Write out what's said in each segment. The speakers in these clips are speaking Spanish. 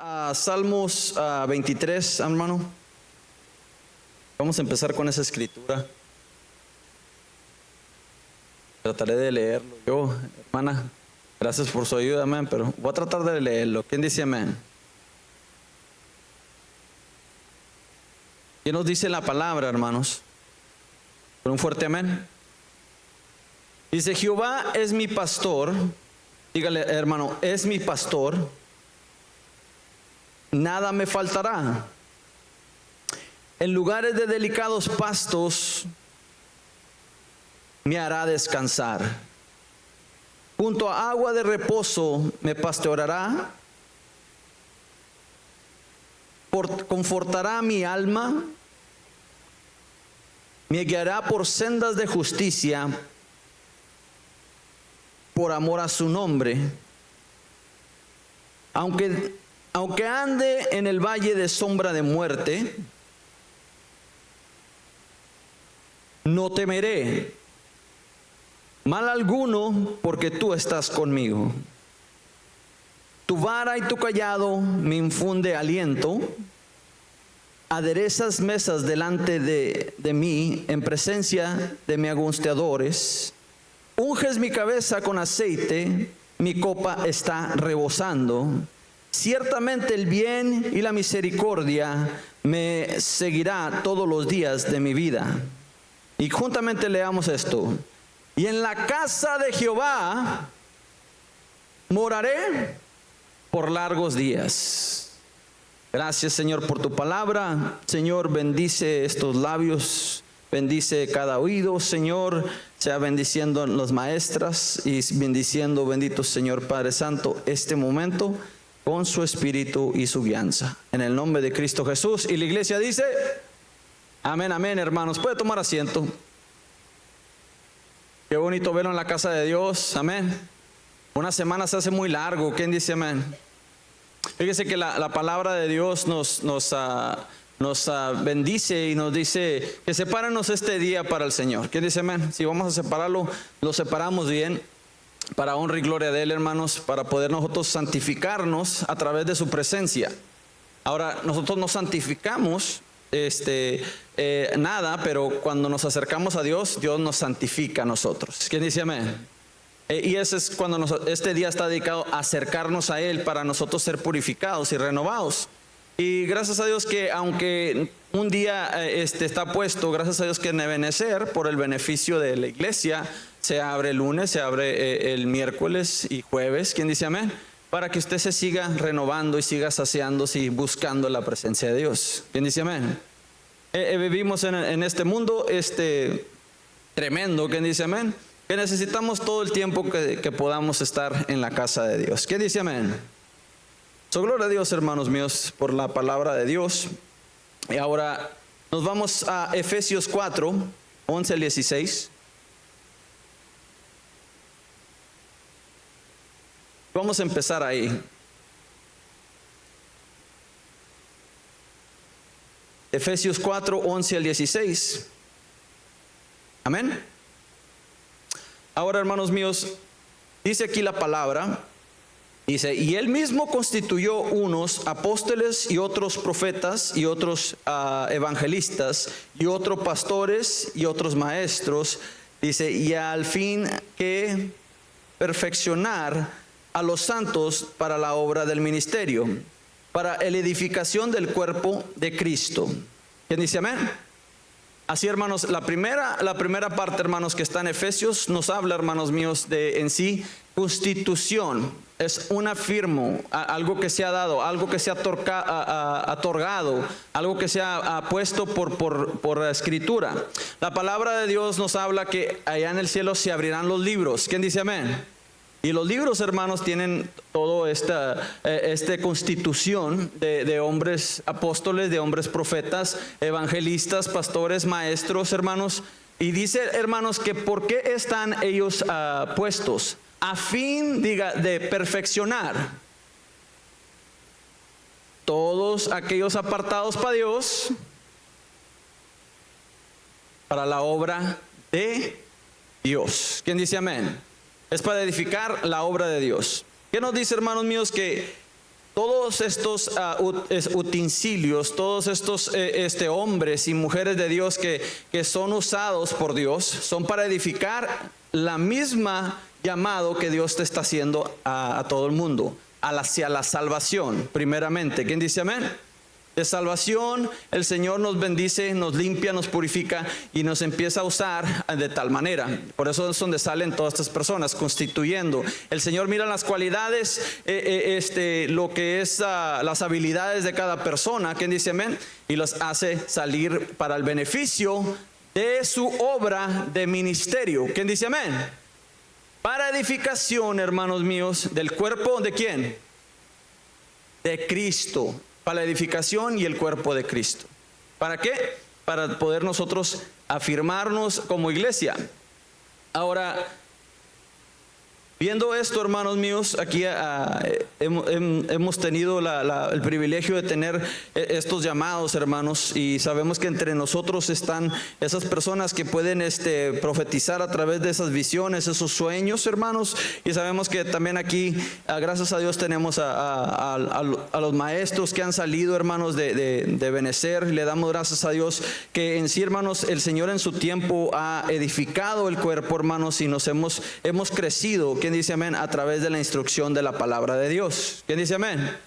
a Salmos 23, hermano. Vamos a empezar con esa escritura. Trataré de leerlo yo, hermana. Gracias por su ayuda, amén. Pero voy a tratar de leerlo. ¿Quién dice amén? ¿Qué nos dice la palabra, hermanos? Con un fuerte amén. Dice: Jehová es mi pastor. Dígale, hermano, es mi pastor. Nada me faltará. En lugares de delicados pastos me hará descansar. Junto a agua de reposo me pastoreará. Confortará mi alma. Me guiará por sendas de justicia por amor a su nombre. Aunque ande en el valle de sombra de muerte, no temeré mal alguno, porque tú estás conmigo. Tu vara y tu cayado me infunde aliento. Aderezas mesas delante de mí en presencia de mis angustiadores. Unges mi cabeza con aceite, mi copa está rebosando. Ciertamente el bien y la misericordia me seguirá todos los días de mi vida. Y juntamente leamos esto. Y en la casa de Jehová moraré por largos días. Gracias, Señor, por tu palabra. Señor, bendice estos labios, bendice cada oído, Señor. Sea bendiciendo las maestras y bendiciendo, bendito Señor Padre Santo, este momento con su espíritu y su guianza. En el nombre de Cristo Jesús. Y la iglesia dice: amén, amén, hermanos. Puede tomar asiento. Qué bonito verlo en la casa de Dios. Amén. Una semana se hace muy largo. ¿Quién dice amén? Fíjese que la palabra de Dios nos bendice y nos dice que sepáranos este día para el Señor. ¿Quién dice amén? Si vamos a separarlo, lo separamos bien, para honra y gloria de Él, hermanos, para poder nosotros santificarnos a través de su presencia. Ahora, nosotros nos santificamos nada, pero cuando nos acercamos a Dios, Dios nos santifica a nosotros. ¿Quién dice amén? Y ese es cuando este día está dedicado a acercarnos a Él para nosotros ser purificados y renovados. Y gracias a Dios que aunque un día está puesto, gracias a Dios que en Ebenecer, por el beneficio de la iglesia, se abre el lunes, se abre el miércoles y jueves. ¿Quién dice amén? Para que usted se siga renovando y siga saciándose y buscando la presencia de Dios. ¿Quién dice amén? Vivimos en este mundo tremendo. ¿Quién dice amén? Que necesitamos todo el tiempo que podamos estar en la casa de Dios. ¿Quién dice amén? So, gloria a Dios, hermanos míos, por la palabra de Dios. Y ahora nos vamos a Efesios 4, 11 al 16. Vamos a empezar ahí. Efesios 4, 11 al 16. Amén. Ahora, hermanos míos, dice aquí la palabra. Dice: y Él mismo constituyó unos apóstoles y otros profetas y otros evangelistas y otros pastores y otros maestros. Dice: y al fin que perfeccionar a los santos para la obra del ministerio, para la edificación del cuerpo de Cristo. ¿Quién dice amén? Así, hermanos, la primera parte, hermanos, que está en Efesios, nos habla, hermanos míos, de en sí constitución. Es un afirmo, algo que se ha dado, algo que se ha otorgado, algo que se ha puesto por la escritura. La palabra de Dios nos habla que allá en el cielo se abrirán los libros. ¿Quién dice amén? Y los libros, hermanos, tienen todo esta constitución de hombres apóstoles, de hombres profetas, evangelistas, pastores, maestros, hermanos. Y dice, hermanos, que ¿por qué están ellos puestos? A fin, de perfeccionar todos aquellos apartados para Dios, para la obra de Dios. ¿Quién dice amén? Es para edificar la obra de Dios. ¿Qué nos dice, hermanos míos? Que todos estos utensilios, todos estos hombres y mujeres de Dios que son usados por Dios, son para edificar la misma llamado que Dios te está haciendo a todo el mundo, hacia la salvación, primeramente. ¿Quién dice amén? De salvación, el Señor nos bendice, nos limpia, nos purifica y nos empieza a usar de tal manera. Por eso es donde salen todas estas personas, constituyendo. El Señor mira las cualidades, lo que es las habilidades de cada persona, ¿quién dice amén? Y los hace salir para el beneficio de su obra de ministerio. ¿Quién dice amén? Para edificación, hermanos míos, del cuerpo ¿de quién? De Cristo. Para la edificación y el cuerpo de Cristo. ¿Para qué? Para poder nosotros afirmarnos como iglesia. Ahora, viendo esto, hermanos míos, aquí hemos tenido el privilegio de tener estos llamados, hermanos, y sabemos que entre nosotros están esas personas que pueden profetizar a través de esas visiones, esos sueños, hermanos, y sabemos que también aquí, gracias a Dios, tenemos a los maestros que han salido, hermanos, de Benecer. Le damos gracias a Dios que en sí, hermanos, el Señor en su tiempo ha edificado el cuerpo, hermanos, y nos hemos crecido. ¿Quién dice amén? A través de la instrucción de la palabra de Dios. ¿Quién dice amén?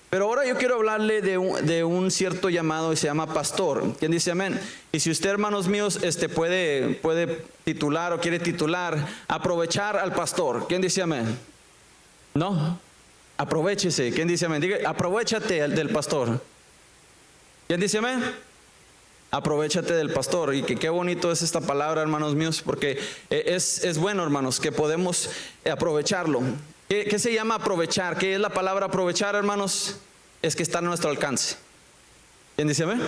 Pero ahora yo quiero hablarle de un cierto llamado que se llama pastor. ¿Quién dice amén? Y si usted, hermanos míos, puede titular o quiere titular, aprovechar al pastor. ¿Quién dice amén? No, aprovéchese. ¿Quién dice amén? Diga, aprovechate del pastor. ¿Quién dice amén? Aprovechate del pastor. Y que qué bonito es esta palabra, hermanos míos, porque es bueno, hermanos, que podemos aprovecharlo. ¿Qué se llama aprovechar? ¿Qué es la palabra aprovechar, hermanos? Es que está a nuestro alcance. ¿Quién dice amén?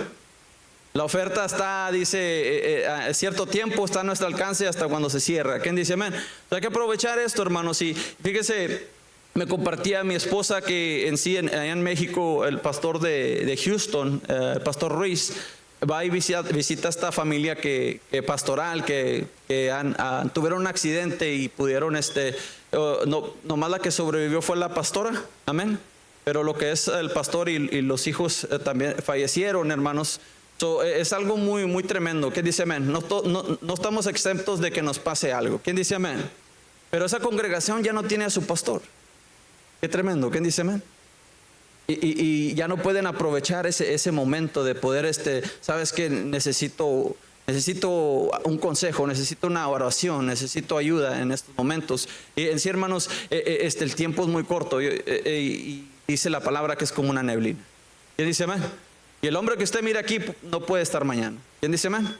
La oferta está, dice, a cierto tiempo está a nuestro alcance hasta cuando se cierra. ¿Quién dice amén? Hay que aprovechar esto, hermanos. Y fíjese, me compartía mi esposa que en sí, allá en México, el pastor de Houston, el pastor Ruiz, va y visita a esta familia pastoral que tuvieron un accidente y pudieron, nomás la que sobrevivió fue la pastora, amén. Pero lo que es el pastor y los hijos también fallecieron, hermanos. Es algo muy, muy tremendo. ¿Quién dice amén? No estamos exentos de que nos pase algo. ¿Quién dice amén? Pero esa congregación ya no tiene a su pastor. Qué tremendo. ¿Quién dice amén? Y ya no pueden aprovechar ese momento de poder, sabes que necesito un consejo, necesito una oración, necesito ayuda en estos momentos. Y en sí, hermanos, el tiempo es muy corto y dice la palabra que es como una neblina. ¿Quién dice amén? Y el hombre que usted mira aquí no puede estar mañana. ¿Quién dice amén?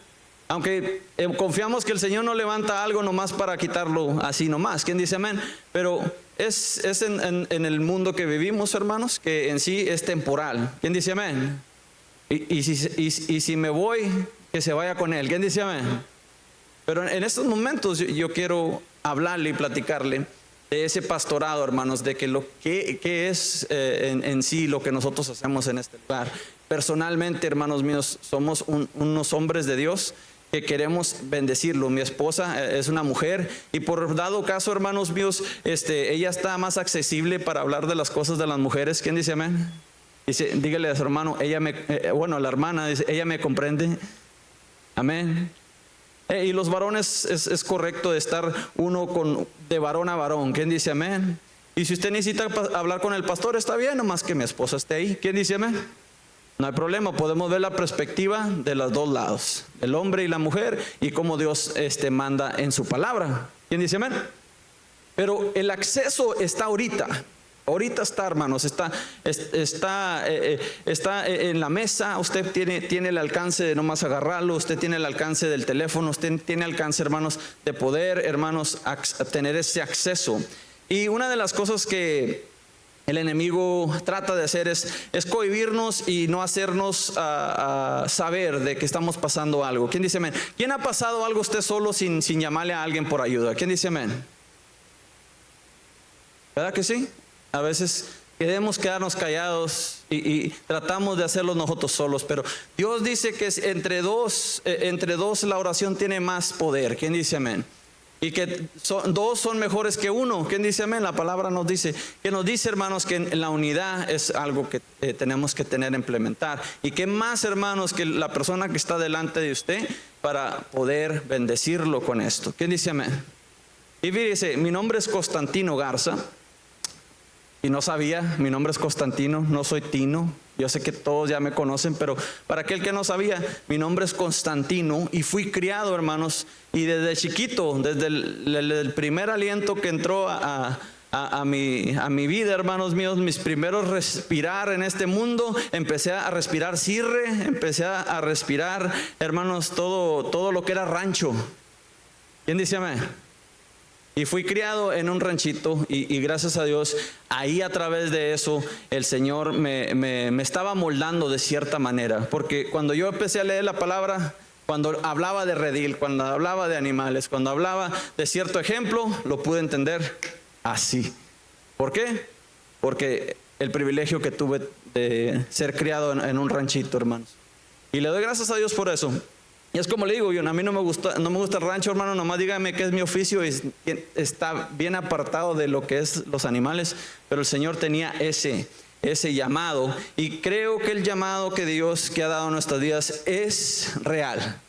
Aunque confiamos que el Señor no levanta algo nomás para quitarlo así nomás. ¿Quién dice amén? Pero es en el mundo que vivimos, hermanos, que en sí es temporal. ¿Quién dice amén? Y si me voy, que se vaya con él. ¿Quién dice amén? Pero en estos momentos yo quiero hablarle y platicarle de ese pastorado, hermanos, de que es en sí lo que nosotros hacemos en este lugar. Personalmente, hermanos míos, somos unos hombres de Dios que queremos bendecirlo. Mi esposa es una mujer y por dado caso, hermanos míos, ella está más accesible para hablar de las cosas de las mujeres. ¿Quién dice amén? Dice, dígale a su hermano, la hermana dice, ella me comprende. Amén. Y los varones es correcto de estar uno de varón a varón. ¿Quién dice amén? Y si usted necesita hablar con el pastor, está bien, nomás que mi esposa esté ahí. ¿Quién dice amén? No hay problema, podemos ver la perspectiva de los dos lados, el hombre y la mujer, y cómo Dios manda en su palabra. ¿Quién dice amén? Pero el acceso está ahorita está, hermanos, está en la mesa. Usted tiene el alcance de nomás agarrarlo, usted tiene el alcance del teléfono, usted tiene alcance, hermanos, de poder, hermanos, tener ese acceso. Y una de las cosas que el enemigo trata de hacer es cohibirnos y no hacernos saber de que estamos pasando algo. ¿Quién dice amén? ¿Quién ha pasado algo usted solo sin llamarle a alguien por ayuda? ¿Quién dice amén? ¿Verdad que sí? A veces queremos quedarnos callados y tratamos de hacerlo nosotros solos, pero Dios dice que entre dos la oración tiene más poder. ¿Quién dice amén? y que dos son mejores que uno. ¿Quién dice amén? La palabra nos dice, hermanos, que en la unidad es algo que tenemos que tener, implementar. Y que más, hermanos, que la persona que está delante de usted para poder bendecirlo con esto. ¿Quién dice amén? Y fíjese, mi nombre es Constantino Garza. Y no sabía, mi nombre es Constantino, no soy Tino. Yo sé que todos ya me conocen, pero para aquel que no sabía, mi nombre es Constantino y fui criado, hermanos, y desde chiquito, desde el primer aliento que entró a mi vida, hermanos míos, mis primeros respirar en este mundo, empecé a respirar cirre, empecé a respirar, hermanos, todo lo que era rancho. ¿Quién dice amén? Y fui criado en un ranchito y gracias a Dios, ahí a través de eso, el Señor me estaba moldando de cierta manera. Porque cuando yo empecé a leer la palabra, cuando hablaba de redil, cuando hablaba de animales, cuando hablaba de cierto ejemplo, lo pude entender así. ¿Por qué? Porque el privilegio que tuve de ser criado en un ranchito, hermanos. Y le doy gracias a Dios por eso. Y es como le digo, a mí no me gusta el rancho, hermano, nomás dígame que es mi oficio y está bien apartado de lo que es los animales, pero el Señor tenía ese llamado y creo que el llamado que Dios que ha dado en nuestras vidas es real.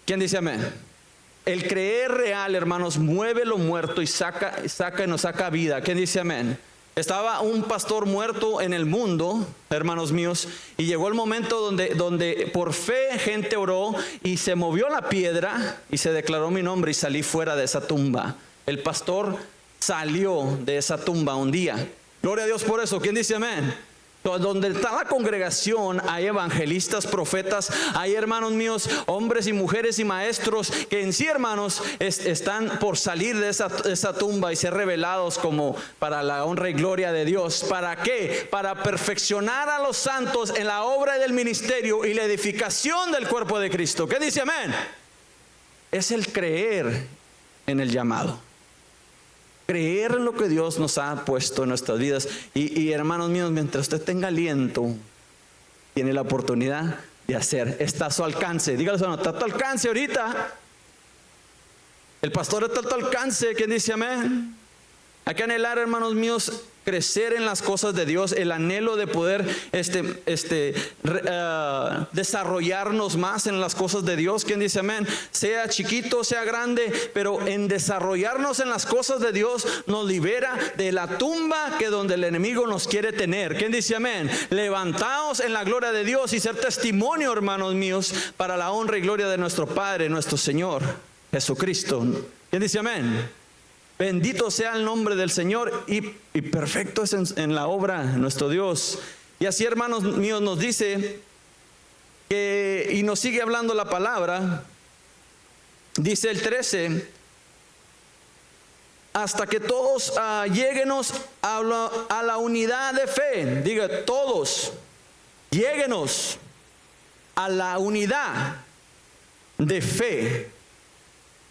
¿Quién dice amén? El creer real, hermanos, mueve lo muerto y nos saca vida. ¿Quién dice amén? Estaba un pastor muerto en el mundo, hermanos míos, y llegó el momento donde por fe gente oró y se movió la piedra y se declaró mi nombre y salí fuera de esa tumba. El pastor salió de esa tumba un día. Gloria a Dios por eso. ¿Quién dice amén? Donde está la congregación hay evangelistas, profetas, hay, hermanos míos, hombres y mujeres y maestros que en sí, hermanos, están por salir de esa tumba y ser revelados como para la honra y gloria de Dios. ¿Para qué? Para perfeccionar a los santos en la obra del ministerio y la edificación del cuerpo de Cristo. ¿Qué dice amén? Es el creer en el llamado. Creer en lo que Dios nos ha puesto en nuestras vidas. Y hermanos míos, mientras usted tenga aliento, tiene la oportunidad de hacer. Está a su alcance. Dígale, está a tu alcance ahorita. El pastor está a tu alcance. ¿Quién dice amén? Hay que anhelar, hermanos míos, crecer en las cosas de Dios, el anhelo de poder desarrollarnos más en las cosas de Dios. ¿Quién dice amén? Sea chiquito, sea grande, pero en desarrollarnos en las cosas de Dios nos libera de la tumba que donde el enemigo nos quiere tener. ¿Quién dice amén? Levantaos en la gloria de Dios y ser testimonio, hermanos míos, para la honra y gloria de nuestro Padre, nuestro Señor Jesucristo. ¿Quién dice amén? Bendito sea el nombre del Señor y perfecto es en la obra nuestro Dios. Y así, hermanos míos, nos dice que, y nos sigue hablando la palabra, dice el 13, hasta que todos lléguenos a la unidad de fe. Diga, todos, lléguenos a la unidad de fe,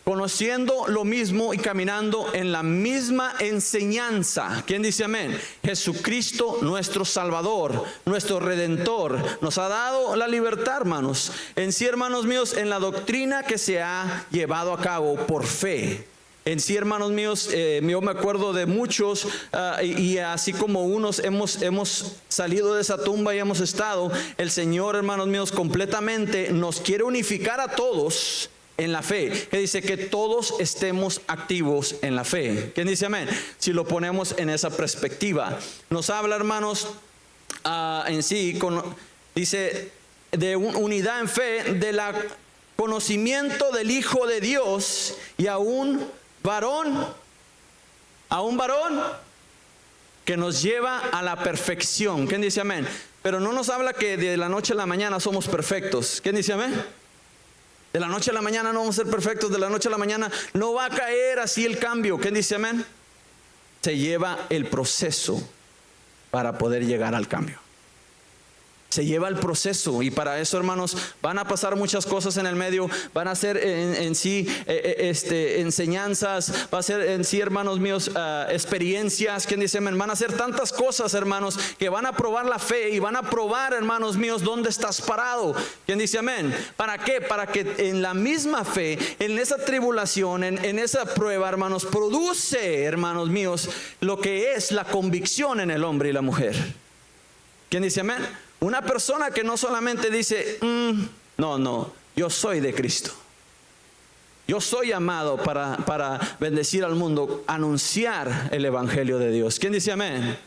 conociendo lo mismo y caminando en la misma enseñanza. ¿Quién dice amén? Jesucristo, nuestro Salvador, nuestro Redentor, nos ha dado la libertad, hermanos. En sí, hermanos míos, en la doctrina que se ha llevado a cabo por fe. En sí, hermanos míos, yo me acuerdo de muchos y así como unos hemos salido de esa tumba y hemos estado, el Señor, hermanos míos, completamente nos quiere unificar a todos en la fe, que dice que todos estemos activos en la fe. ¿Quién dice amén? Si lo ponemos en esa perspectiva, nos habla, hermanos, en sí, dice de unidad en fe, de la conocimiento del Hijo de Dios y a un varón que nos lleva a la perfección. ¿Quién dice amén? Pero no nos habla que de la noche a la mañana somos perfectos. ¿Quién dice amén? De la noche a la mañana no vamos a ser perfectos, de la noche a la mañana no va a caer así el cambio. ¿Quién dice amén? Se lleva el proceso para poder llegar al cambio. Se lleva el proceso, y para eso, hermanos, van a pasar muchas cosas en el medio. Van a ser en sí enseñanzas, va a ser en sí, hermanos míos, experiencias. ¿Quién dice amén? Van a ser tantas cosas, hermanos, que van a probar la fe y van a probar, hermanos míos, dónde estás parado. ¿Quién dice amén? ¿Para qué? Para que en la misma fe, en esa tribulación, en esa prueba, hermanos, produce, hermanos míos, lo que es la convicción en el hombre y la mujer. ¿Quién dice amén? Una persona que no solamente dice, no, yo soy de Cristo. Yo soy llamado para bendecir al mundo, anunciar el evangelio de Dios. ¿Quién dice amén?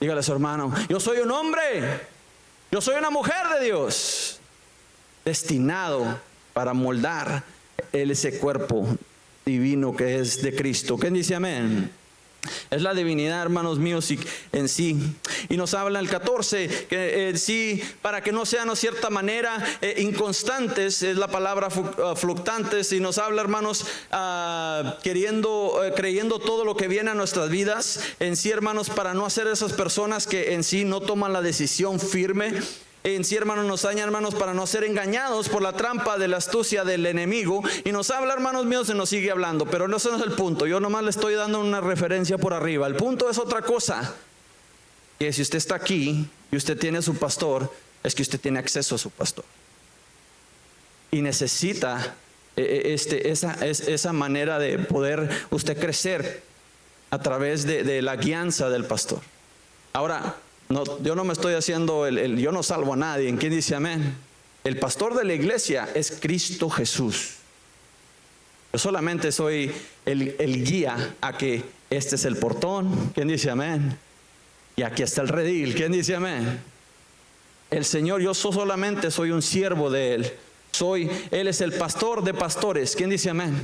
Dígale a su hermano, yo soy un hombre, yo soy una mujer de Dios, destinado para moldar ese cuerpo divino que es de Cristo. ¿Quién dice amén? Es la divinidad, hermanos míos, en sí. Y nos habla el 14 que sí, para que no sean de cierta manera inconstantes, es la palabra fluctuantes. Y nos habla, hermanos, creyendo todo lo que viene a nuestras vidas en sí, hermanos, para no ser esas personas que en sí no toman la decisión firme. En sí, hermanos, nos daña, hermanos, para no ser engañados por la trampa de la astucia del enemigo. Y nos habla, hermanos míos, y nos sigue hablando. Pero no, ese no es el punto. Yo nomás le estoy dando una referencia por arriba. El punto es otra cosa. Que si usted está aquí y usted tiene a su pastor, es que usted tiene acceso a su pastor. Y necesita esa manera de poder usted crecer a través de la guianza del pastor. Ahora, no, yo no me estoy haciendo yo no salvo a nadie. ¿Quién dice amén? El pastor de la iglesia es Cristo Jesús. Yo solamente soy el guía a que este es el portón. ¿Quién dice amén? Y aquí está el redil. ¿Quién dice amén? El Señor, yo solamente soy un siervo de Él. Él es el pastor de pastores. ¿Quién dice amén?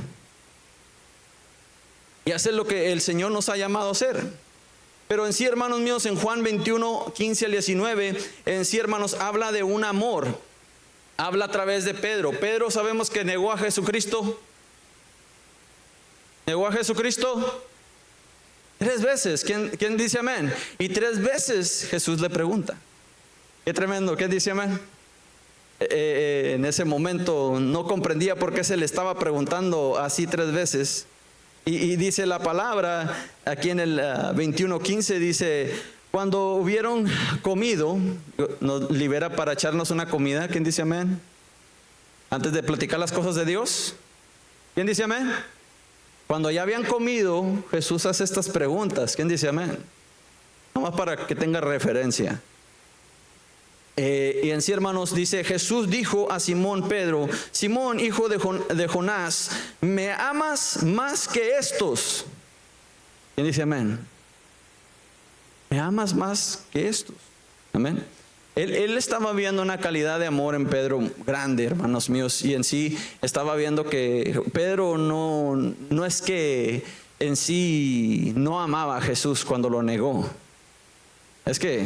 Y hacer lo que el Señor nos ha llamado a hacer. Pero en sí, hermanos míos, en Juan 21, 15 al 19, en sí, hermanos, habla de un amor. Habla a través de Pedro. Pedro sabemos que negó a Jesucristo. ¿Negó a Jesucristo? 3 veces. ¿Quién dice amén? Y 3 veces Jesús le pregunta. Qué tremendo. ¿Quién dice amén? En ese momento no comprendía por qué se le estaba preguntando así 3 veces. Y dice la palabra aquí en el 21:15, dice, cuando hubieron comido, nos libera para echarnos una comida. ¿Quién dice amén? Antes de platicar las cosas de Dios. ¿Quién dice amén? Cuando ya habían comido, Jesús hace estas preguntas. ¿Quién dice amén? Nomás para que tenga referencia. Y en sí, hermanos, dice, Jesús dijo a Simón Pedro, Simón, hijo de Jonás, ¿me amas más que estos? ¿Quién dice amén? ¿Me amas más que estos? Amén. Él estaba viendo una calidad de amor en Pedro grande, hermanos míos, y en sí estaba viendo que Pedro no es que en sí no amaba a Jesús cuando lo negó. Es que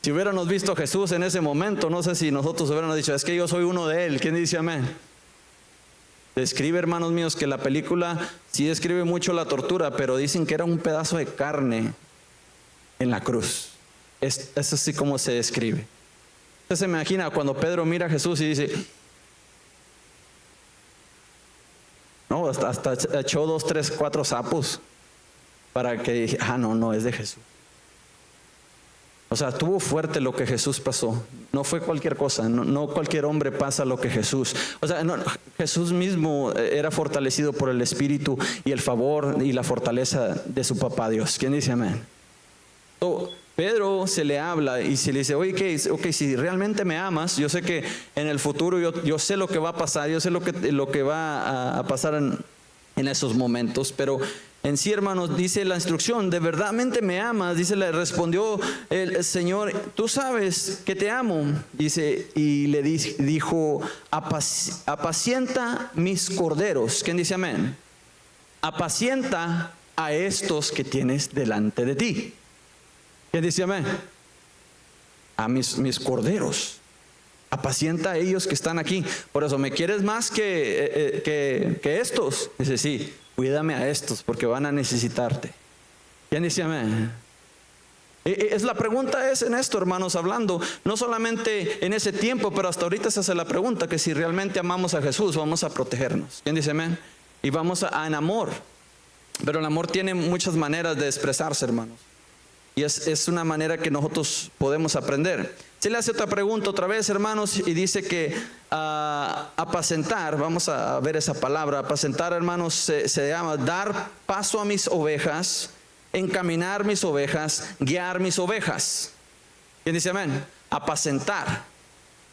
si hubiéramos visto a Jesús en ese momento, no sé si nosotros hubiéramos dicho, es que yo soy uno de Él. ¿Quién dice amén? Describe, hermanos míos, que la película sí describe mucho la tortura, pero dicen que era un pedazo de carne en la cruz. Es así como se describe. Usted se imagina cuando Pedro mira a Jesús y dice, no, hasta echó 2, 3, 4 sapos para que dije, no, es de Jesús. O sea, estuvo fuerte lo que Jesús pasó. No fue cualquier cosa. No cualquier hombre pasa lo que Jesús. O sea, Jesús mismo era fortalecido por el Espíritu y el favor y la fortaleza de su papá Dios. ¿Quién dice amén? Pedro se le habla y se le dice, oye, okay, si realmente me amas, yo sé que en el futuro yo sé lo que va a pasar, yo sé lo que va a pasar en esos momentos, pero en sí, hermanos, dice la instrucción, ¿de verdadmente me amas? Dice, le respondió el Señor, tú sabes que te amo. Dice, y le dijo, apacienta mis corderos. ¿Quién dice amén? Apacienta a estos que tienes delante de ti. ¿Quién dice amén? A mis corderos. Apacienta a ellos que están aquí. Por eso, ¿me quieres más que estos? Dice, sí. Cuídame a estos porque van a necesitarte. ¿Quién dice amén? Es la pregunta es en esto, hermanos, hablando, no solamente en ese tiempo, pero hasta ahorita se hace la pregunta, que si realmente amamos a Jesús, vamos a protegernos. ¿Quién dice amén? Y vamos en amor. Pero el amor tiene muchas maneras de expresarse, hermanos. Y es una manera que nosotros podemos aprender. Se le hace otra pregunta otra vez, hermanos, y dice que apacentar, vamos a ver esa palabra, apacentar, hermanos, se llama dar paso a mis ovejas, encaminar mis ovejas, guiar mis ovejas. ¿Quién dice amén? Apacentar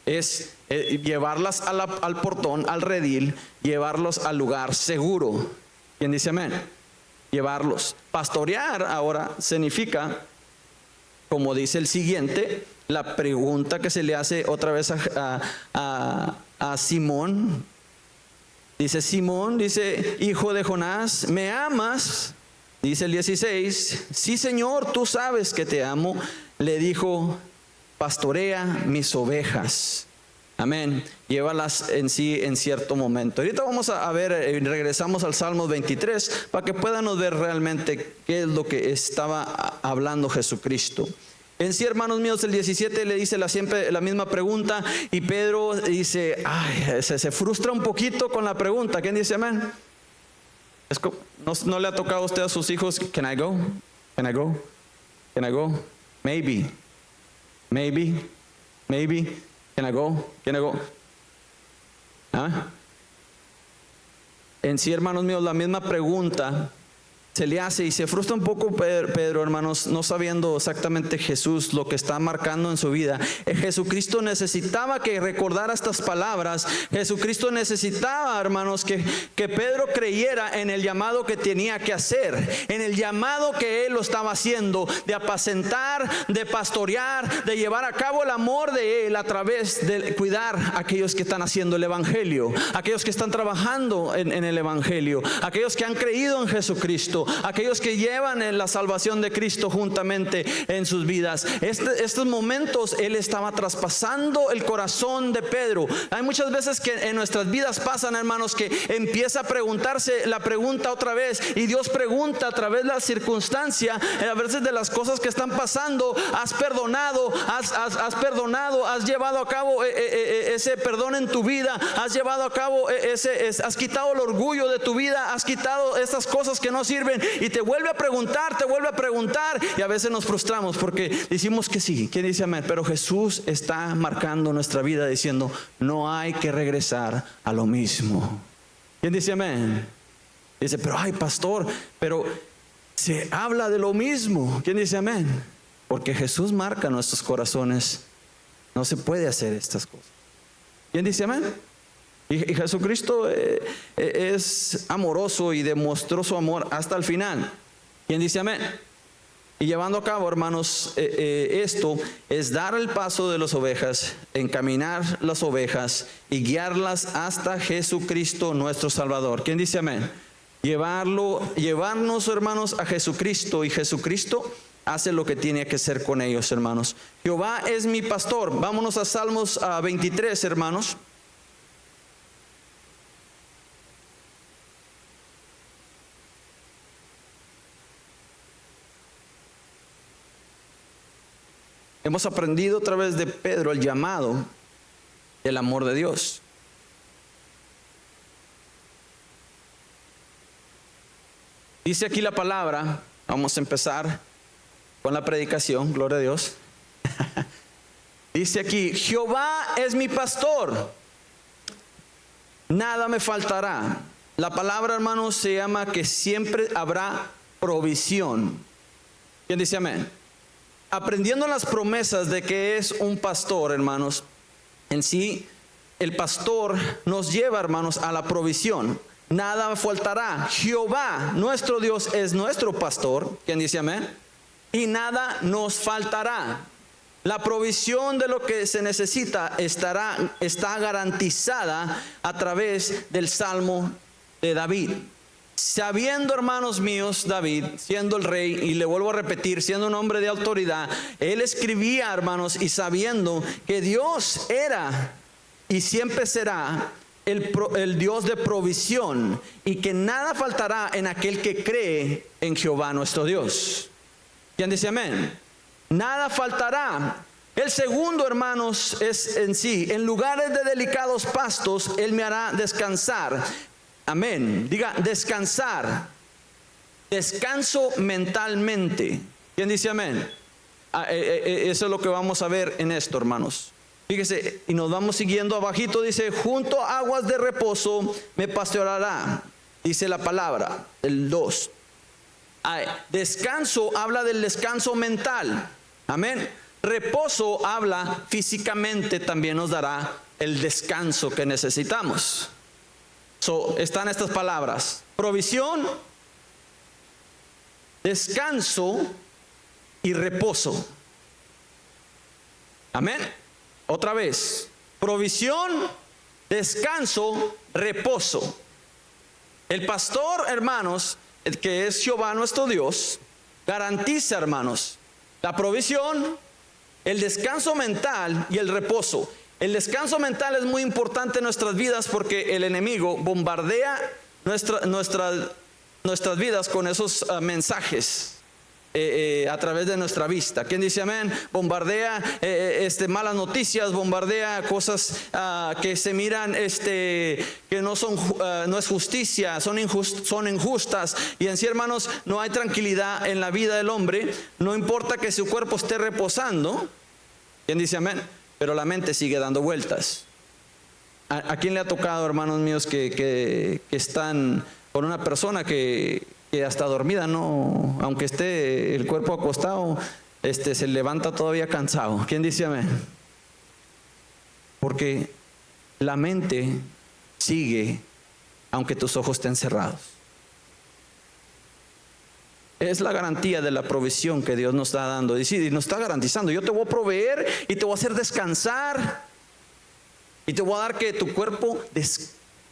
es llevarlas al portón, al redil, llevarlos al lugar seguro. ¿Quién dice amén? Llevarlos. Pastorear ahora significa, como dice el siguiente, la pregunta que se le hace otra vez a Simón. Dice Simón, dice, hijo de Jonás, ¿me amas? Dice el 16, sí, Señor, tú sabes que te amo. Le dijo, pastorea mis ovejas. Amén. Llévalas en sí en cierto momento. Ahorita vamos a ver, regresamos al Salmo 23 para que puedan ver realmente qué es lo que estaba hablando Jesucristo. En sí, hermanos míos, el 17 le dice siempre la misma pregunta y Pedro dice, ay, se frustra un poquito con la pregunta. ¿Quién dice amén? ¿No le ha tocado a usted a sus hijos? Can I go? Can I go? Can I go? Maybe. Maybe. Maybe. Can I go? Can I go? ¿Ah? En sí, hermanos míos, la misma pregunta se le hace y se frustra un poco Pedro, hermanos, no sabiendo exactamente Jesús lo que está marcando en su vida. Jesucristo necesitaba que recordara estas palabras. Jesucristo necesitaba, hermanos, que Pedro creyera en el llamado que tenía que hacer, en el llamado que él lo estaba haciendo, de apacentar, de pastorear, de llevar a cabo el amor de él a través de cuidar a aquellos que están haciendo el evangelio, aquellos que están trabajando en el evangelio, aquellos que han creído en Jesucristo, aquellos que llevan en la salvación de Cristo juntamente en sus vidas. Estos momentos él estaba traspasando el corazón de Pedro. Hay muchas veces que en nuestras vidas pasan, hermanos, que empieza a preguntarse la pregunta otra vez y Dios pregunta a través de la circunstancia, a veces de las cosas que están pasando. Has perdonado, has llevado a cabo ese perdón en tu vida, has llevado a cabo has quitado el orgullo de tu vida, has quitado estas cosas que no sirven. Y te vuelve a preguntar, y a veces nos frustramos porque decimos que sí. ¿Quién dice amén? Pero Jesús está marcando nuestra vida diciendo, no hay que regresar a lo mismo. ¿Quién dice amén? Dice, pero ay, pastor, pero se habla de lo mismo. ¿Quién dice amén? Porque Jesús marca nuestros corazones. No se puede hacer estas cosas. ¿Quién dice amén? Y Jesucristo es amoroso y demostró su amor hasta el final. ¿Quién dice amén? Y llevando a cabo, hermanos, esto es dar el paso de las ovejas, encaminar las ovejas y guiarlas hasta Jesucristo nuestro Salvador. ¿Quién dice amén? Llevarnos, hermanos, a Jesucristo, y Jesucristo hace lo que tiene que hacer con ellos, hermanos. Jehová es mi pastor. Vámonos a Salmos 23, hermanos. Hemos aprendido a través de Pedro el llamado del amor de Dios. Dice aquí la palabra, vamos a empezar con la predicación, gloria a Dios. Dice aquí, Jehová es mi pastor, nada me faltará. La palabra, hermanos, se llama que siempre habrá provisión. ¿Quién dice amén? Aprendiendo las promesas de que es un pastor, hermanos, en sí, el pastor nos lleva, hermanos, a la provisión. Nada faltará. Jehová, nuestro Dios, es nuestro pastor. ¿Quién dice amén? Y nada nos faltará. La provisión de lo que se necesita está garantizada a través del Salmo de David. Sabiendo, hermanos míos, David, siendo el rey, y le vuelvo a repetir, siendo un hombre de autoridad, él escribía, hermanos, y sabiendo que Dios era y siempre será el Dios de provisión, y que nada faltará en aquel que cree en Jehová nuestro Dios. ¿Quién dice amén? nada faltará. El segundo, hermanos, es en sí, en lugares de delicados pastos, Él me hará descansar. Amén. Diga, descansar. Descanso mentalmente. ¿Quién dice amén? Eso es lo que vamos a ver en esto, hermanos. Fíjese, y nos vamos siguiendo abajito, dice, junto a aguas de reposo me pastoreará. Dice la palabra, el 2. Descanso habla del descanso mental. Amén. Reposo habla físicamente, también nos dará el descanso que necesitamos. Están estas palabras: provisión, descanso y reposo. Amén. Otra vez: provisión, descanso, reposo. El pastor, hermanos, el que es Jehová nuestro Dios, garantiza, hermanos, la provisión, el descanso mental y el reposo. El descanso mental es muy importante en nuestras vidas porque el enemigo bombardea nuestras vidas con esos mensajes a través de nuestra vista. ¿Quién dice amén? Bombardea malas noticias, bombardea cosas que se miran que no es justicia, son injustas, y en sí, hermanos, no hay tranquilidad en la vida del hombre. No importa que su cuerpo esté reposando. ¿Quién dice amén? Pero la mente sigue dando vueltas. ¿A quién le ha tocado, hermanos míos, que están con una persona que hasta dormida, no, aunque esté el cuerpo acostado, se levanta todavía cansado? ¿Quién dice amén? Porque la mente sigue aunque tus ojos estén cerrados. Es la garantía de la provisión que Dios nos está dando. Y nos está garantizando: yo te voy a proveer y te voy a hacer descansar, y te voy a dar que tu cuerpo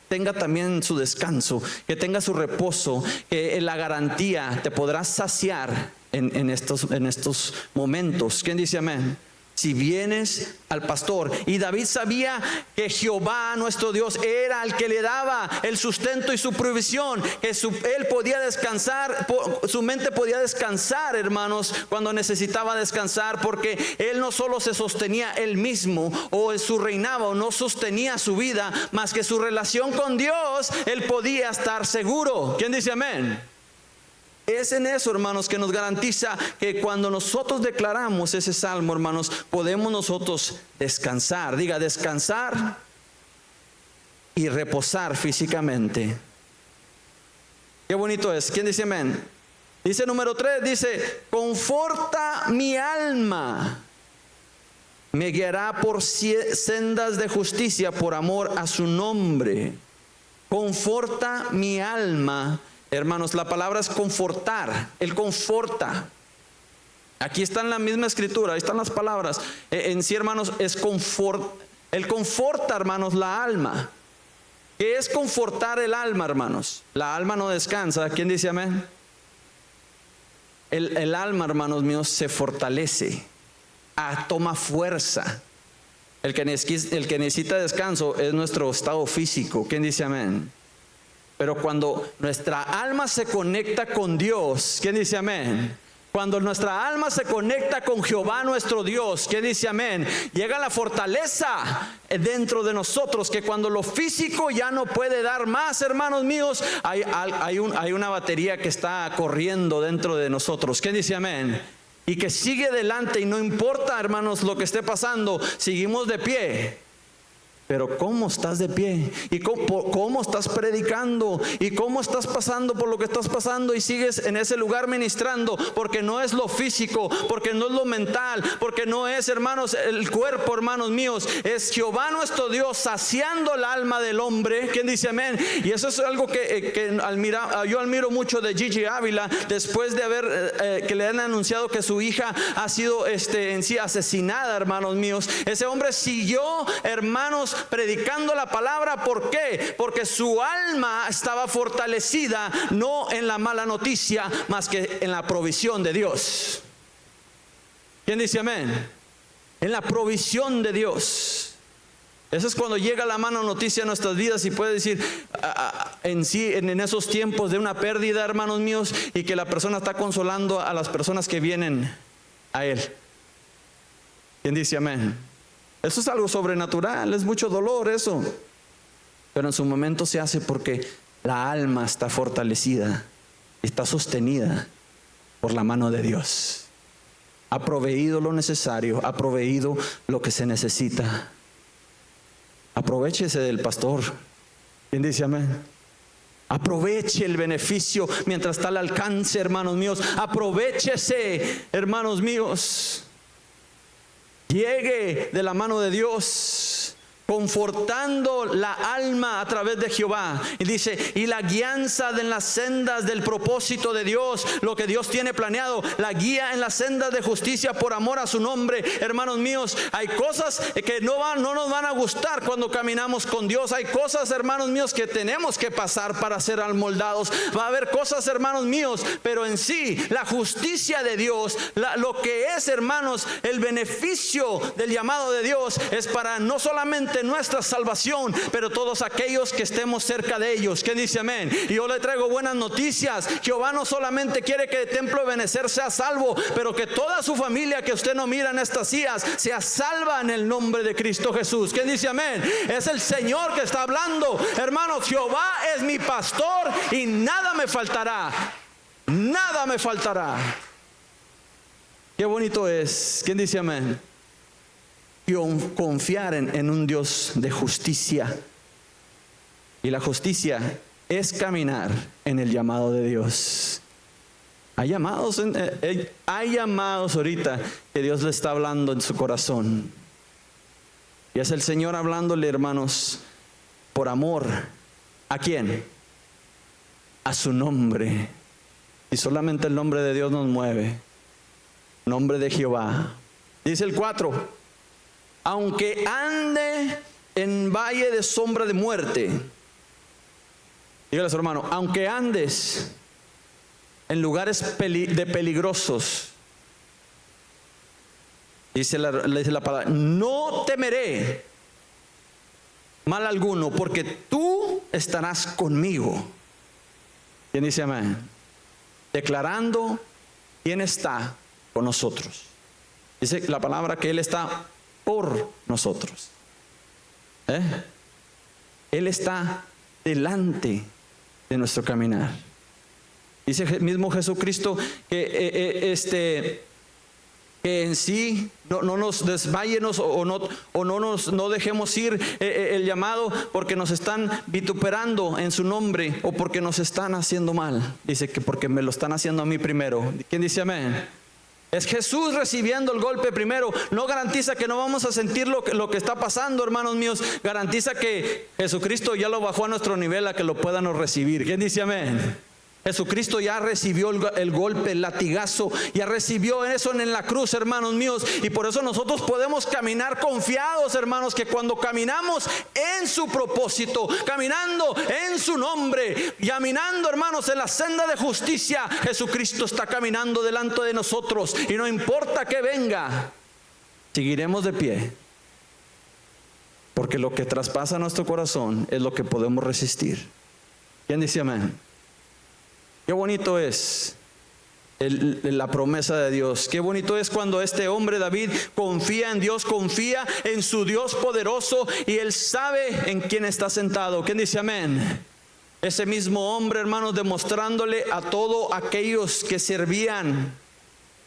tenga también su descanso, que tenga su reposo, que la garantía te podrás saciar en estos momentos. ¿Quién dice amén? Si vienes al pastor. Y David sabía que Jehová nuestro Dios era el que le daba el sustento y su provisión, que él podía descansar, su mente podía descansar, hermanos, cuando necesitaba descansar, porque él no solo se sostenía él mismo o su reinado, no sostenía su vida, más que su relación con Dios, él podía estar seguro. ¿Quién dice amén? Es en eso, hermanos, que nos garantiza que cuando nosotros declaramos ese salmo, hermanos, podemos nosotros descansar. Diga, descansar y reposar físicamente. Qué bonito es. ¿Quién dice amén? Dice número 3, dice, conforta mi alma, me guiará por sendas de justicia por amor a su nombre. Conforta mi alma. Hermanos, la palabra es confortar. Él conforta. Aquí está en la misma escritura, ahí están las palabras. En sí, hermanos, es confort. Él conforta, hermanos, la alma. ¿Qué es confortar el alma, hermanos? La alma no descansa. ¿Quién dice amén? El alma, hermanos míos, se fortalece, toma fuerza. El que necesita descanso es nuestro estado físico. ¿Quién dice amén? Pero cuando nuestra alma se conecta con Dios, ¿quién dice amén? Cuando nuestra alma se conecta con Jehová nuestro Dios, ¿quién dice amén? Llega la fortaleza dentro de nosotros, que cuando lo físico ya no puede dar más, hermanos míos, hay una batería que está corriendo dentro de nosotros. ¿Quién dice amén? Y que sigue adelante, y no importa, hermanos, lo que esté pasando, seguimos de pie. Pero ¿cómo estás de pie? ¿Y cómo estás predicando? ¿Y cómo estás pasando por lo que estás pasando? Y sigues en ese lugar ministrando, porque no es lo físico, porque no es lo mental, porque no es, hermanos, el cuerpo, hermanos míos. Es Jehová nuestro Dios saciando el alma del hombre. ¿Quién dice amén? Y eso es algo que yo admiro mucho de Gigi Ávila, después de haber que le han anunciado que su hija ha sido en sí asesinada, hermanos míos. Ese hombre siguió, hermanos, predicando la palabra. ¿Por qué? Porque su alma estaba fortalecida, no en la mala noticia, más que en la provisión de Dios. ¿Quién dice amén? En la provisión de Dios. Eso es cuando llega la mala noticia a nuestras vidas y puede decir en sí, en esos tiempos de una pérdida, hermanos míos, y que la persona está consolando a las personas que vienen a él. ¿Quién dice amén? Eso es algo sobrenatural, es mucho dolor eso. Pero en su momento se hace porque la alma está fortalecida, está sostenida por la mano de Dios. Ha proveído lo necesario, ha proveído lo que se necesita. Aprovechese del pastor. ¿Quién dice amén? Aproveche el beneficio mientras está al alcance, hermanos míos. Aprovechese, hermanos míos. Llegue de la mano de Dios, confortando la alma a través de Jehová. Y dice, y la guianza en las sendas del propósito de Dios, lo que Dios tiene planeado, la guía en las sendas de justicia por amor a su nombre. Hermanos míos, hay cosas que no nos van a gustar cuando caminamos con Dios. Hay cosas, hermanos míos, que tenemos que pasar para ser amoldados. Va a haber cosas, hermanos míos, pero en sí, la justicia de Dios, lo que es, hermanos, el beneficio del llamado de Dios es para no solamente nuestra salvación, pero todos aquellos que estemos cerca de ellos. ¿Quién dice amén? Y yo le traigo buenas noticias. Jehová no solamente quiere que el templo de Benecer sea salvo, pero que toda su familia que usted no mira en estas sillas sea salva en el nombre de Cristo Jesús. ¿Quién dice amén? Es el Señor que está hablando. Hermanos, Jehová es mi pastor y nada me faltará. Nada me faltará. Qué bonito es. ¿Quién dice amén? Confiar en un Dios de justicia. Y la justicia es caminar en el llamado de Dios. Hay llamados ahorita que Dios le está hablando en su corazón. Y es el Señor hablándole, hermanos, por amor. ¿A quién? A su nombre. Y solamente el nombre de Dios nos mueve. Nombre de Jehová. Dice el 4. Aunque ande en valle de sombra de muerte. Dígale a su hermano, aunque andes en lugares peligrosos, dice la palabra, no temeré mal alguno, porque tú estarás conmigo. ¿Quién dice amén? Declarando quién está con nosotros. Dice la palabra que Él está por nosotros. Él está delante de nuestro caminar. Dice el mismo Jesucristo que en sí no nos desmayemos o no dejemos ir el llamado porque nos están vituperando en su nombre o porque nos están haciendo mal. Dice que porque me lo están haciendo a mí primero. ¿Quién dice amén? Es Jesús recibiendo el golpe primero. No garantiza que no vamos a sentir lo que está pasando, hermanos míos. Garantiza que Jesucristo ya lo bajó a nuestro nivel a que lo puedan recibir. ¿Quién dice amén? Jesucristo ya recibió el golpe, el latigazo, ya recibió eso en la cruz, hermanos míos, y por eso nosotros podemos caminar confiados, hermanos, que cuando caminamos en su propósito, caminando en su nombre, caminando, hermanos, en la senda de justicia, Jesucristo está caminando delante de nosotros, y no importa que venga, seguiremos de pie, porque lo que traspasa nuestro corazón es lo que podemos resistir. ¿Quién dice amén? Qué bonito es la promesa de Dios. Qué bonito es cuando este hombre David confía en Dios, confía en su Dios poderoso y él sabe en quién está sentado. ¿Quién dice amén? Ese mismo hombre, hermanos, demostrándole a todos aquellos que servían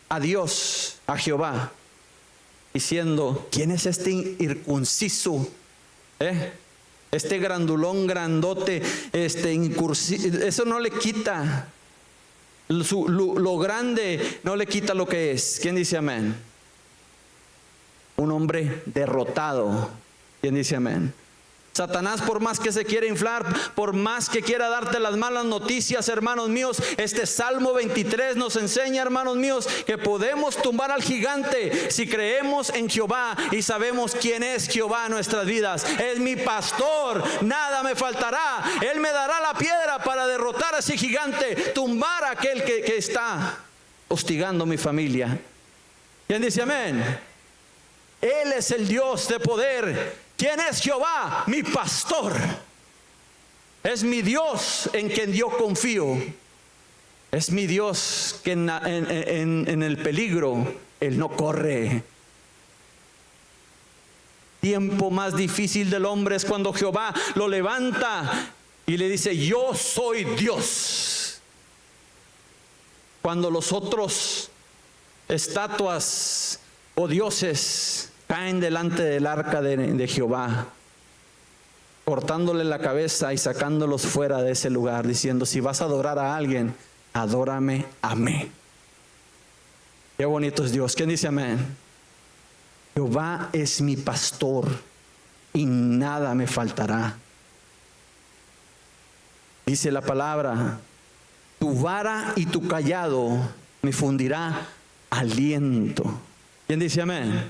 a Dios, a Jehová, diciendo, ¿quién es este incircunciso? Este grandulón grandote, eso no le quita lo grande, no le quita lo que es. ¿Quién dice amén? Un hombre derrotado. ¿Quién dice amén? Satanás, por más que se quiera inflar, por más que quiera darte las malas noticias, hermanos míos, este Salmo 23 nos enseña, hermanos míos, que podemos tumbar al gigante si creemos en Jehová y sabemos quién es Jehová en nuestras vidas. Es mi pastor, nada me faltará. Él me dará la piedra para derrotar a ese gigante, tumbar a aquel que está hostigando mi familia. ¿Quién dice amén? Él es el Dios de poder. ¿Quién es Jehová? Mi pastor. Es mi Dios en quien yo confío. Es mi Dios que en el peligro Él no corre. tiempo más difícil del hombre es cuando Jehová lo levanta y le dice: yo soy Dios. Cuando los otros estatuas o dioses caen delante del arca de Jehová, cortándole la cabeza y sacándolos fuera de ese lugar, diciendo: si vas a adorar a alguien, adórame a mí. Qué bonito es Dios. ¿Quién dice amén? Jehová es mi pastor y nada me faltará. Dice la palabra: tu vara y tu callado me fundirá aliento. ¿Quién dice amén?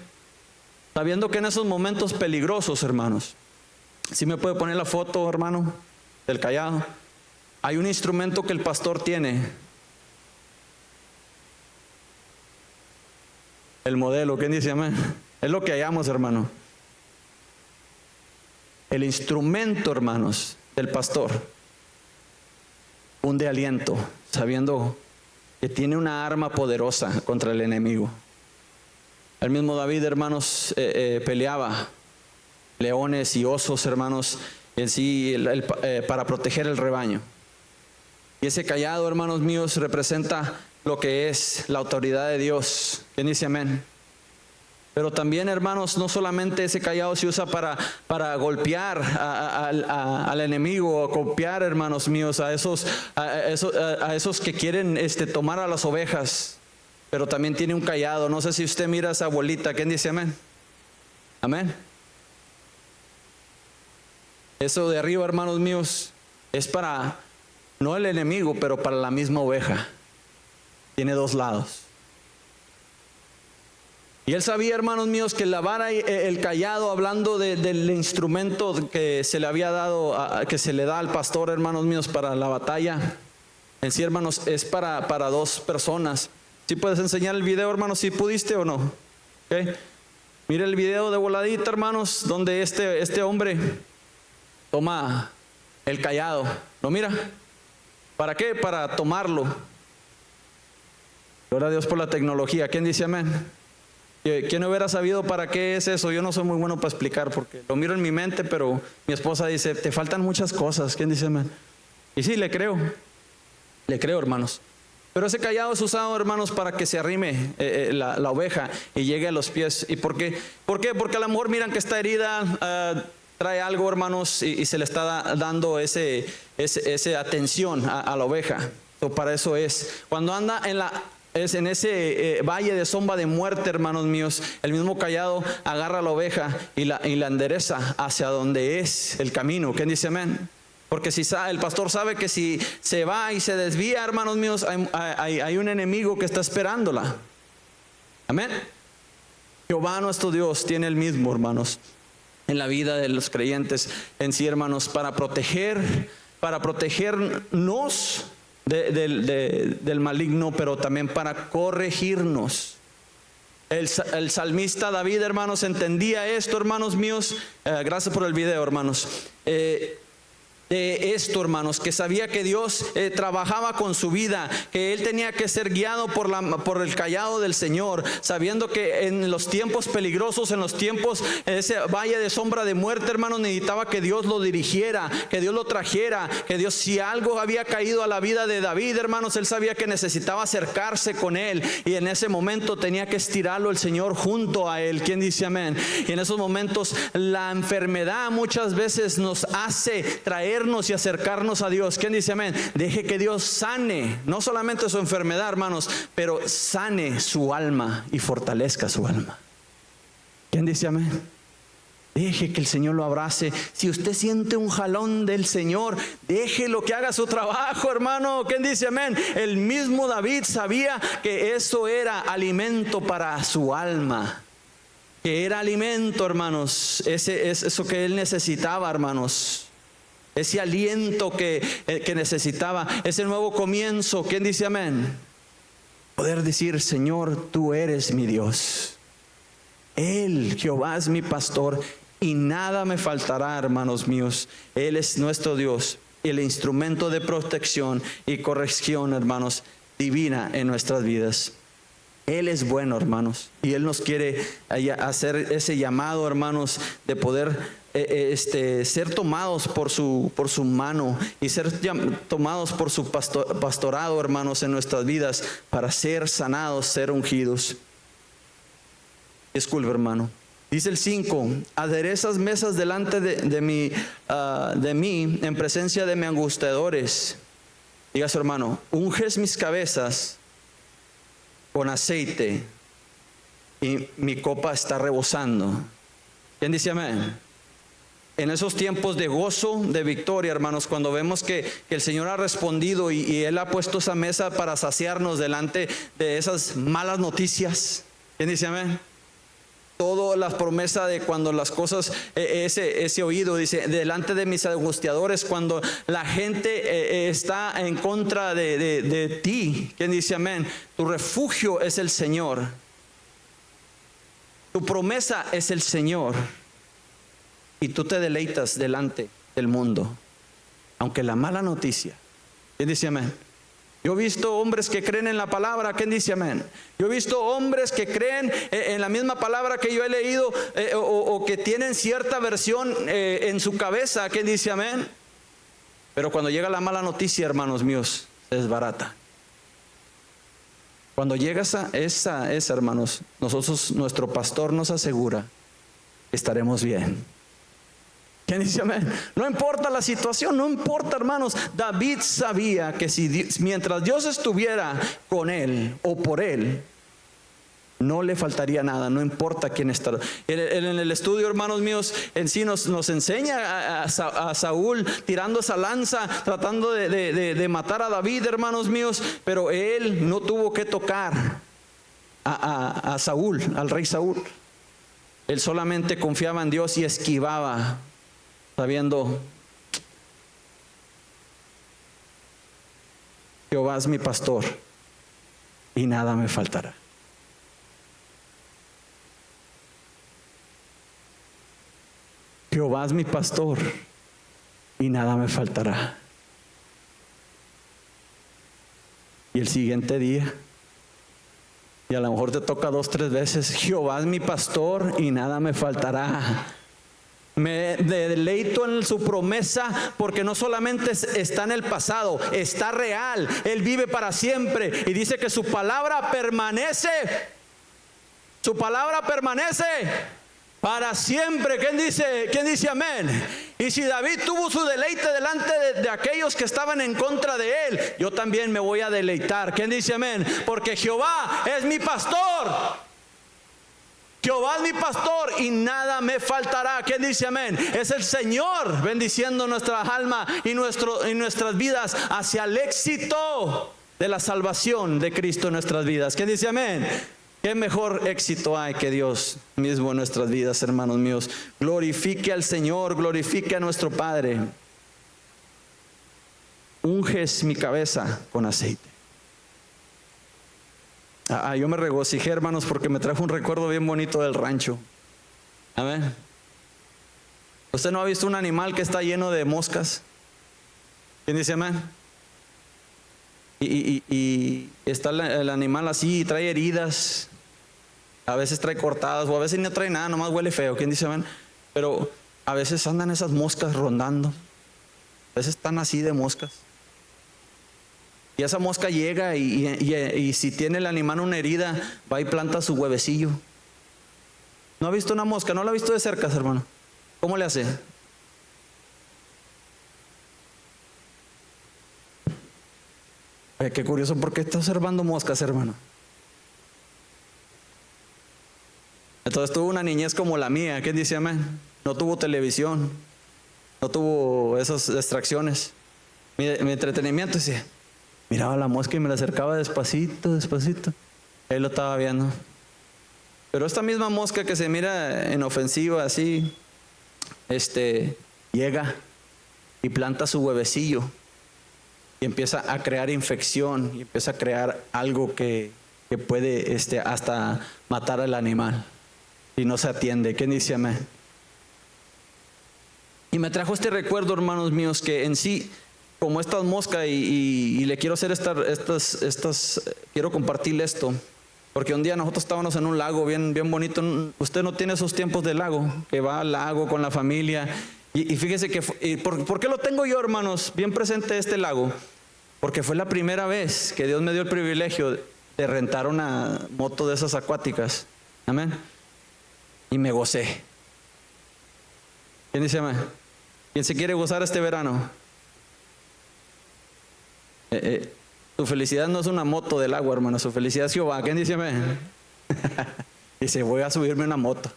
Sabiendo que en esos momentos peligrosos, hermanos, ¿sí me puede poner la foto, hermano, del callado? Hay un instrumento que el pastor tiene. El modelo, ¿quién dice amén? Es lo que hallamos, hermano. El instrumento, hermanos, del pastor hunde aliento, sabiendo que tiene una arma poderosa contra el enemigo. El mismo David, hermanos, peleaba leones y osos, hermanos, en sí, para proteger el rebaño. Y ese callado, hermanos míos, representa lo que es la autoridad de Dios. ¿Quién dice amén? Pero también, hermanos, no solamente ese callado se usa para golpear al enemigo, o golpear, hermanos míos, a esos que quieren tomar a las ovejas. Pero también tiene un callado. No sé si usted mira a esa bolita. ¿Quién dice amén? Amén. Eso de arriba, hermanos míos, es para, no el enemigo, pero para la misma oveja. Tiene dos lados. Y él sabía, hermanos míos, que la vara y el callado, hablando del instrumento que se le había dado, que se le da al pastor, hermanos míos, para la batalla, en sí, hermanos, es para dos personas. ¿Sí puedes enseñar el video, hermanos, si pudiste o no? ¿Okay? Mire el video de voladita, hermanos, donde este hombre toma el callado. ¿Lo mira? ¿Para qué? Para tomarlo. Gloria a Dios por la tecnología. ¿Quién dice amén? ¿Quién hubiera sabido para qué es eso? Yo no soy muy bueno para explicar, porque lo miro en mi mente, pero mi esposa dice: te faltan muchas cosas. ¿Quién dice amén? Y sí, le creo, hermanos. Pero ese callado es usado, hermanos, para que se arrime la oveja y llegue a los pies. ¿Y por qué? ¿Por qué? Porque a lo mejor miran que está herida, trae algo, hermanos, y se le está dando esa atención a la oveja. Para eso es. Cuando anda en ese valle de sombra de muerte, hermanos míos, el mismo callado agarra a la oveja y la endereza hacia donde es el camino. ¿Quién dice amén? Porque si el pastor sabe que si se va y se desvía, hermanos míos, hay un enemigo que está esperándola. Amén. Jehová nuestro Dios tiene el mismo, hermanos, en la vida de los creyentes en sí, hermanos, para protegernos del maligno, pero también para corregirnos. El salmista David, hermanos, entendía esto, hermanos míos. Gracias por el video, hermanos. De esto, hermanos, que sabía que Dios trabajaba con su vida, que él tenía que ser guiado por el callado del Señor, sabiendo que en los tiempos peligrosos, en los tiempos, ese valle de sombra de muerte, hermanos, necesitaba que Dios lo dirigiera, que Dios lo trajera, que Dios, si algo había caído a la vida de David, hermanos, él sabía que necesitaba acercarse con él, y en ese momento tenía que estirarlo el Señor junto a él. ¿Quién dice amén? Y en esos momentos la enfermedad muchas veces nos hace traernos y acercarnos a Dios. ¿Quién dice amén? Deje que Dios sane, no solamente su enfermedad, hermanos, pero sane su alma y fortalezca su alma. ¿Quién dice amén? Deje que el Señor lo abrace. Si usted siente un jalón del Señor, déjelo que haga su trabajo, hermano. ¿Quién dice amén? El mismo David sabía que eso era alimento para su alma, que era alimento, hermanos. Eso que él necesitaba, hermanos. Ese aliento que necesitaba, ese nuevo comienzo. ¿Quién dice amén? Poder decir: Señor, tú eres mi Dios. Él, Jehová, es mi pastor y nada me faltará, hermanos míos. Él es nuestro Dios, el instrumento de protección y corrección, hermanos, divina en nuestras vidas. Él es bueno, hermanos, y Él nos quiere hacer ese llamado, hermanos, de poder ser tomados por su mano y ser tomados por su pastorado, hermanos, en nuestras vidas, para ser sanados, ser ungidos. Disculpe, hermano. Dice el 5: aderezas mesas delante de mí en presencia de mis angustiadores. Diga su hermano: unges mis cabezas con aceite y mi copa está rebosando. ¿Quién dice amén? En esos tiempos de gozo, de victoria, hermanos, cuando vemos que el Señor ha respondido y Él ha puesto esa mesa para saciarnos delante de esas malas noticias. ¿Quién dice amén? Todas las promesas de cuando las cosas, ese oído dice, delante de mis angustiadores, cuando la gente está en contra de ti. ¿Quién dice amén? Tu refugio es el Señor. Tu promesa es el Señor. Y tú te deleitas delante del mundo. Aunque la mala noticia. ¿Quién dice amén? Yo he visto hombres que creen en la palabra. ¿Quién dice amén? Yo he visto hombres que creen en la misma palabra que yo he leído, o que tienen cierta versión en su cabeza. ¿Quién dice amén? Pero cuando llega la mala noticia, hermanos míos, se desbarata. Cuando llega esa, hermanos, nuestro pastor nos asegura que estaremos bien. ¿Quién dice amén? No importa la situación, no importa, hermanos. David sabía que mientras Dios estuviera con él o por él, no le faltaría nada, no importa quién está. En el estudio, hermanos míos, en sí nos enseña a Saúl tirando esa lanza, tratando de matar a David, hermanos míos, pero él no tuvo que tocar a Saúl, al rey Saúl. Él solamente confiaba en Dios y esquivaba, sabiendo: Jehová es mi pastor y nada me faltará. Jehová es mi pastor y nada me faltará. Y el siguiente día, y a lo mejor te toca 2, 3 veces: Jehová es mi pastor y nada me faltará. Me deleito en su promesa, porque no solamente está en el pasado, está real. Él vive para siempre y dice que su palabra permanece. Su palabra permanece para siempre. ¿Quién dice amén? Y si David tuvo su deleite delante de aquellos que estaban en contra de él, yo también me voy a deleitar. ¿Quién dice amén? Porque Jehová es mi pastor. Jehová es mi pastor y nada me faltará. ¿Quién dice amén? Es el Señor bendiciendo nuestra alma y nuestras vidas hacia el éxito de la salvación de Cristo en nuestras vidas. ¿Quién dice amén? ¿Qué mejor éxito hay que Dios mismo en nuestras vidas, hermanos míos? Glorifique al Señor, glorifique a nuestro Padre. Unges mi cabeza con aceite. Yo me regocijé, hermanos, porque me trajo un recuerdo bien bonito del rancho. Amén. ¿Usted no ha visto un animal que está lleno de moscas? ¿Quién dice amén? Y está el animal así y trae heridas. A veces trae cortadas, o a veces no trae nada, nomás huele feo. ¿Quién dice amén? Pero a veces andan esas moscas rondando. A veces están así de moscas. Y esa mosca llega y si tiene el animal una herida, va y planta su huevecillo. ¿No ha visto una mosca? ¿No la ha visto de cerca, hermano? ¿Cómo le hace? Qué curioso, ¿por qué está observando moscas, hermano? Entonces tuvo una niñez como la mía. ¿Quién dice amén? No tuvo televisión, no tuvo esas distracciones. Mi entretenimiento decía, miraba la mosca y me la acercaba despacito, despacito. Ahí lo estaba viendo. Pero esta misma mosca que se mira inofensiva así, llega y planta su huevecillo y empieza a crear infección y empieza a crear algo que puede hasta matar al animal y no se atiende. ¿Quién dice amén? Y me trajo este recuerdo, hermanos míos, que en sí, como estas moscas, y le quiero hacer quiero compartirle esto. Porque un día nosotros estábamos en un lago bien, bien bonito. Usted no tiene esos tiempos de lago, que va al lago con la familia. Y fíjese que, ¿por qué lo tengo yo, hermanos, bien presente este lago? Porque fue la primera vez que Dios me dio el privilegio de rentar una moto de esas acuáticas. Amén. Y me gocé. ¿Quién dice amén? ¿Quién se quiere gozar este verano? Tu felicidad no es una moto del agua, hermano. Su felicidad es Jehová. ¿Quién dice amén? Dice, voy a subirme una moto.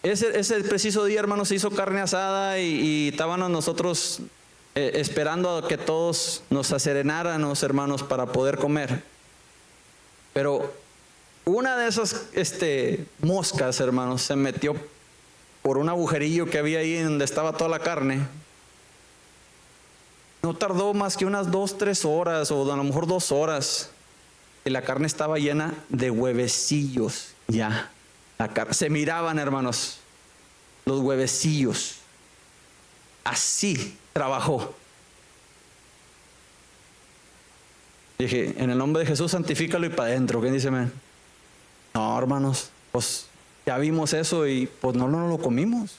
Ese preciso día, hermano, se hizo carne asada y estábamos nosotros esperando a que todos nos aserenáramos, hermanos, para poder comer. Pero una de esas moscas, hermanos, se metió por un agujerillo que había ahí donde estaba toda la carne. No tardó más que unas 2-3 horas, o a lo mejor 2 horas, y la carne estaba llena de huevecillos. Ya, se miraban, hermanos, los huevecillos. Así trabajó. Dije, en el nombre de Jesús, santifícalo y para adentro. ¿Quién dice amén? No, hermanos, pues ya vimos eso y pues no lo comimos.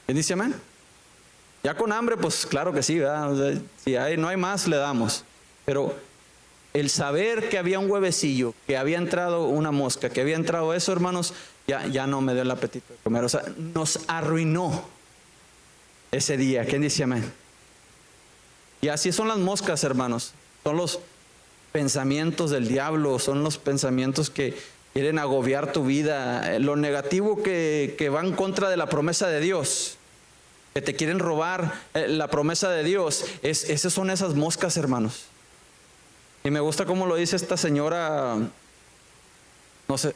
¿Quién dice amén? Ya con hambre, pues claro que sí, ¿verdad? O sea, si no hay más, le damos. Pero el saber que había un huevecillo, que había entrado una mosca, que había entrado eso, hermanos, ya no me dio el apetito de comer. O sea, nos arruinó ese día. ¿Quién dice amén? Y así son las moscas, hermanos. Son los pensamientos del diablo, son los pensamientos que quieren agobiar tu vida, lo negativo que va en contra de la promesa de Dios, que te quieren robar la promesa de Dios. Esas son esas moscas, hermanos. Y me gusta cómo lo dice esta señora, no sé,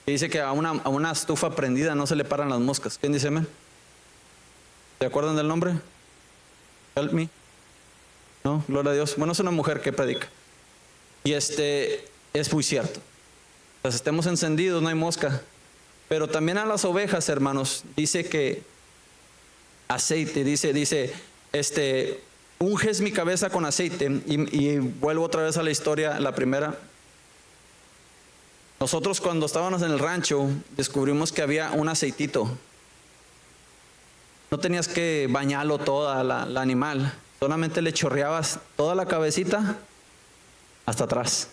dice que a una estufa prendida no se le paran las moscas. ¿Quién dice amén? ¿Se acuerdan del nombre? Help me. No, gloria a Dios. Bueno, es una mujer que predica. Y es muy cierto. Pues estemos encendidos, no hay mosca. Pero también a las ovejas, hermanos, dice que aceite, dice, unges mi cabeza con aceite. Y vuelvo otra vez a la historia, la primera. Nosotros cuando estábamos en el rancho, descubrimos que había un aceitito. No tenías que bañarlo toda la animal, solamente le chorreabas toda la cabecita hasta atrás.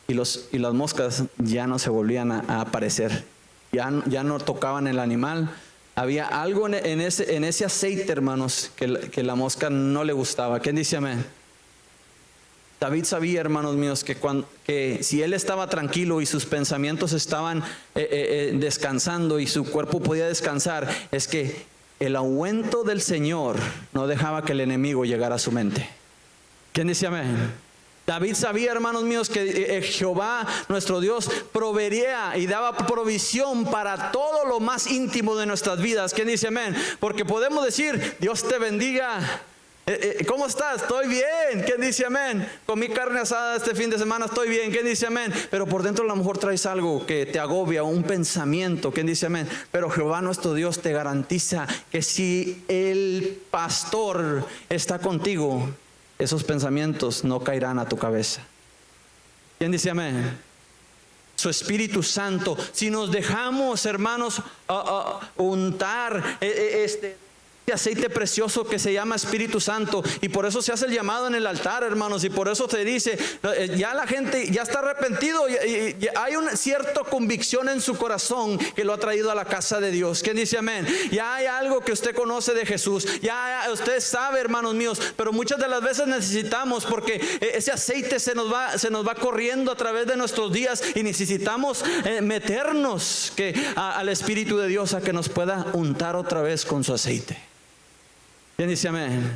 Y las moscas ya no se volvían a aparecer, ya no tocaban el animal. Había algo en ese aceite, hermanos, que la mosca no le gustaba. ¿Quién dice amén? David sabía, hermanos míos, que si él estaba tranquilo y sus pensamientos estaban descansando y su cuerpo podía descansar, es que el ungüento del Señor no dejaba que el enemigo llegara a su mente. ¿Quién dice amén? David sabía, hermanos míos, que Jehová, nuestro Dios, proveería y daba provisión para todo lo más íntimo de nuestras vidas. ¿Quién dice amén? Porque podemos decir, Dios te bendiga. ¿Cómo estás? Estoy bien. ¿Quién dice amén? Comí carne asada este fin de semana, estoy bien. ¿Quién dice amén? Pero por dentro a lo mejor traes algo que te agobia, un pensamiento. ¿Quién dice amén? Pero Jehová nuestro Dios te garantiza que si el pastor está contigo, esos pensamientos no caerán a tu cabeza. ¿Quién dice amén? Su Espíritu Santo, si nos dejamos, hermanos, untar este aceite precioso que se llama Espíritu Santo, y por eso se hace el llamado en el altar, hermanos, y por eso se dice, ya la gente ya está arrepentido, y hay una cierta convicción en su corazón que lo ha traído a la casa de Dios. ¿Quién dice amén? Ya hay algo que usted conoce de Jesús, ya usted sabe, hermanos míos, pero muchas de las veces necesitamos, porque ese aceite se nos va corriendo a través de nuestros días, y necesitamos meternos al Espíritu de Dios a que nos pueda untar otra vez con su aceite. ¿Quién dice amén?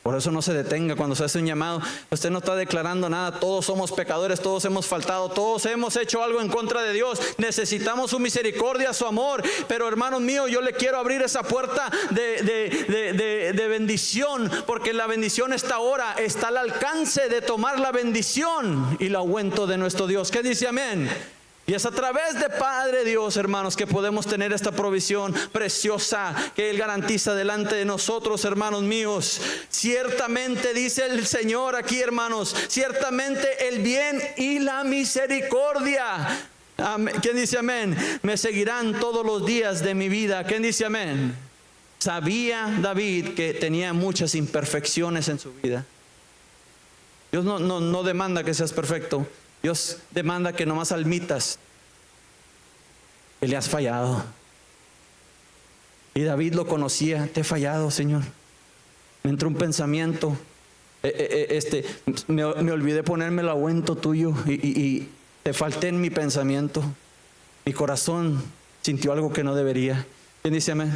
Por eso no se detenga cuando se hace un llamado. Usted no está declarando nada. Todos somos pecadores, todos hemos faltado, todos hemos hecho algo en contra de Dios. Necesitamos su misericordia, su amor. Pero hermanos míos, yo le quiero abrir esa puerta de bendición, porque la bendición está ahora, está al alcance de tomar la bendición y el ungüento de nuestro Dios. ¿Qué dice amén? Y es a través de Padre Dios, hermanos, que podemos tener esta provisión preciosa que Él garantiza delante de nosotros, hermanos míos. Ciertamente dice el Señor aquí, hermanos, ciertamente el bien y la misericordia. Amén. ¿Quién dice amén? Me seguirán todos los días de mi vida. ¿Quién dice amén? Sabía David que tenía muchas imperfecciones en su vida. Dios no demanda que seas perfecto. Dios demanda que nomás admitas que le has fallado. Y David lo conocía. Te he fallado, Señor. Me entró un pensamiento. Me olvidé ponerme el ungüento tuyo y te falté en mi pensamiento. Mi corazón sintió algo que no debería. ¿Quién dice amén?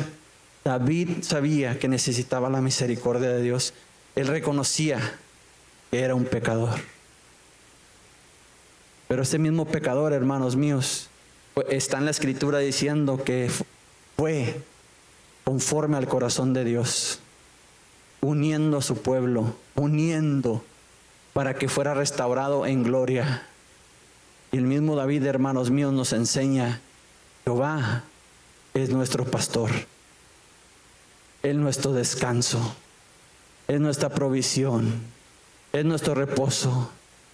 David sabía que necesitaba la misericordia de Dios. Él reconocía que era un pecador. Pero este mismo pecador, hermanos míos, está en la Escritura diciendo que fue conforme al corazón de Dios, uniendo a su pueblo, uniendo para que fuera restaurado en gloria. Y el mismo David, hermanos míos, nos enseña: Jehová es nuestro pastor, es nuestro descanso, es nuestra provisión, es nuestro reposo,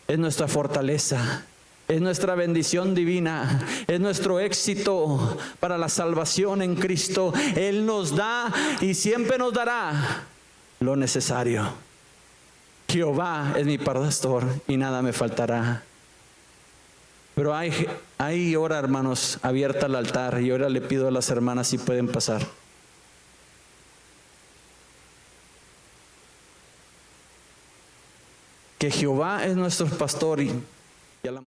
es nuestra fortaleza, es nuestra bendición divina, es nuestro éxito para la salvación en Cristo. Él nos da y siempre nos dará lo necesario. Jehová es mi pastor y nada me faltará. Pero hay ahora, hermanos, abierta el altar, y ahora le pido a las hermanas si pueden pasar. Que Jehová es nuestro pastor y a la